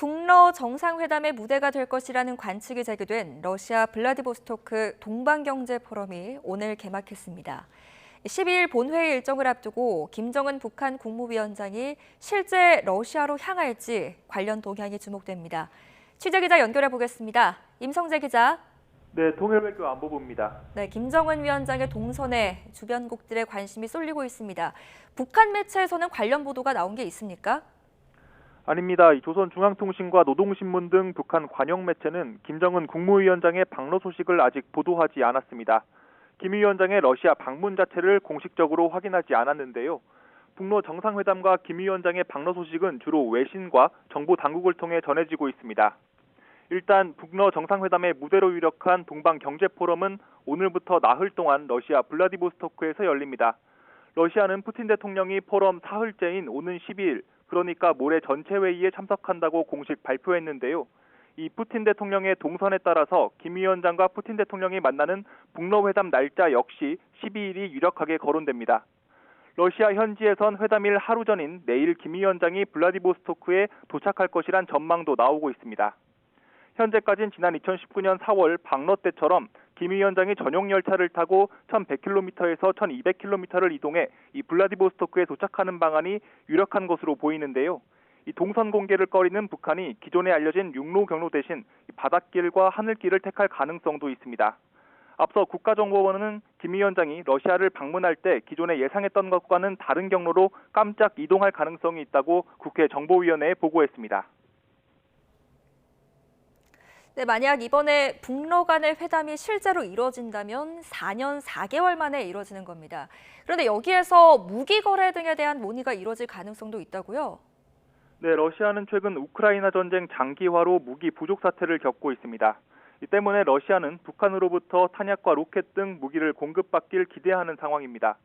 북러 정상회담의 무대가 될 것이라는 관측이 제기된 러시아 블라디보스토크 동반경제포럼이 오늘 개막했습니다. 12일 본회의 일정을 앞두고 김정은 북한 국무위원장이 실제 러시아로 향할지 관련 동향이 주목됩니다. 취재기자 연결해 보겠습니다. 임성재 기자. 네, 통일외교 안보부입니다. 네, 김정은 위원장의 동선에 주변국들의 관심이 쏠리고 있습니다. 북한 매체에서는 관련 보도가 나온 게 있습니까? 아닙니다. 조선중앙통신과 노동신문 등 북한 관영 매체는 김정은 국무위원장의 방러 소식을 아직 보도하지 않았습니다. 김 위원장의 러시아 방문 자체를 공식적으로 확인하지 않았는데요. 북러 정상회담과 김 위원장의 방러 소식은 주로 외신과 정보 당국을 통해 전해지고 있습니다. 일단 북러 정상회담의 무대로 유력한 동방경제포럼은 오늘부터 나흘 동안 러시아 블라디보스토크에서 열립니다. 러시아는 푸틴 대통령이 포럼 사흘째인 오는 12일, 그러니까 모레 전체 회의에 참석한다고 공식 발표했는데요. 이 푸틴 대통령의 동선에 따라서 김 위원장과 푸틴 대통령이 만나는 북러 회담 날짜 역시 12일이 유력하게 거론됩니다. 러시아 현지에선 회담일 하루 전인 내일 김 위원장이 블라디보스토크에 도착할 것이란 전망도 나오고 있습니다. 현재까지는 지난 2019년 4월 방러 때처럼 김 위원장이 전용 열차를 타고 1100km에서 1200km를 이동해 이 블라디보스토크에 도착하는 방안이 유력한 것으로 보이는데요. 이 동선 공개를 꺼리는 북한이 기존에 알려진 육로 경로 대신 바닷길과 하늘길을 택할 가능성도 있습니다. 앞서 국가정보원은 김 위원장이 러시아를 방문할 때 기존에 예상했던 것과는 다른 경로로 깜짝 이동할 가능성이 있다고 국회 정보위원회에 보고했습니다. 네, 만약 이번에 북러 간의 회담이 실제로 이루어진다면 4년 4개월 만에 이루어지는 겁니다. 그런데 여기에서 무기 거래 등에 대한 논의가 이루어질 가능성도 있다고요? 네, 러시아는 최근 우크라이나 전쟁 장기화로 무기 부족 사태를 겪고 있습니다. 이 때문에 러시아는 북한으로부터 탄약과 로켓 등 무기를 공급받길 기대하는 상황입니다.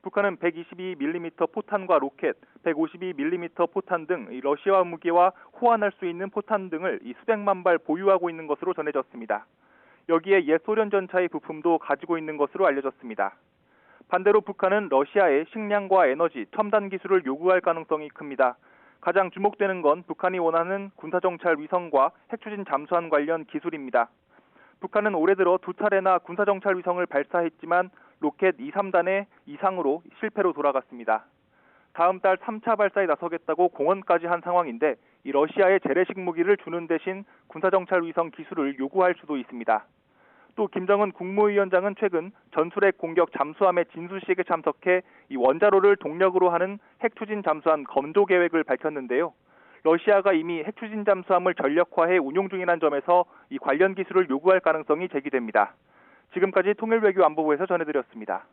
북한은 122mm 포탄과 로켓, 152mm 포탄 등 러시아 무기와 호환할 수 있는 포탄 등을 수백만 발 보유하고 있는 것으로 전해졌습니다. 여기에 옛 소련 전차의 부품도 가지고 있는 것으로 알려졌습니다. 반대로 북한은 러시아의 식량과 에너지, 첨단 기술을 요구할 가능성이 큽니다. 가장 주목되는 건 북한이 원하는 군사정찰 위성과 핵추진 잠수함 관련 기술입니다. 북한은 올해 들어 2차례나 군사정찰 위성을 발사했지만 로켓 2, 3단의 이상으로 실패로 돌아갔습니다. 다음 달 3차 발사에 나서겠다고 공언까지 한 상황인데 이 러시아에 재래식 무기를 주는 대신 군사정찰 위성 기술을 요구할 수도 있습니다. 또 김정은 국무위원장은 최근 전술핵 공격 잠수함의 진수식에 참석해 이 원자로를 동력으로 하는 핵추진 잠수함 건조 계획을 밝혔는데요. 러시아가 이미 핵추진 잠수함을 전력화해 운용 중이라는 점에서 이 관련 기술을 요구할 가능성이 제기됩니다. 지금까지 통일외교안보부에서 전해드렸습니다.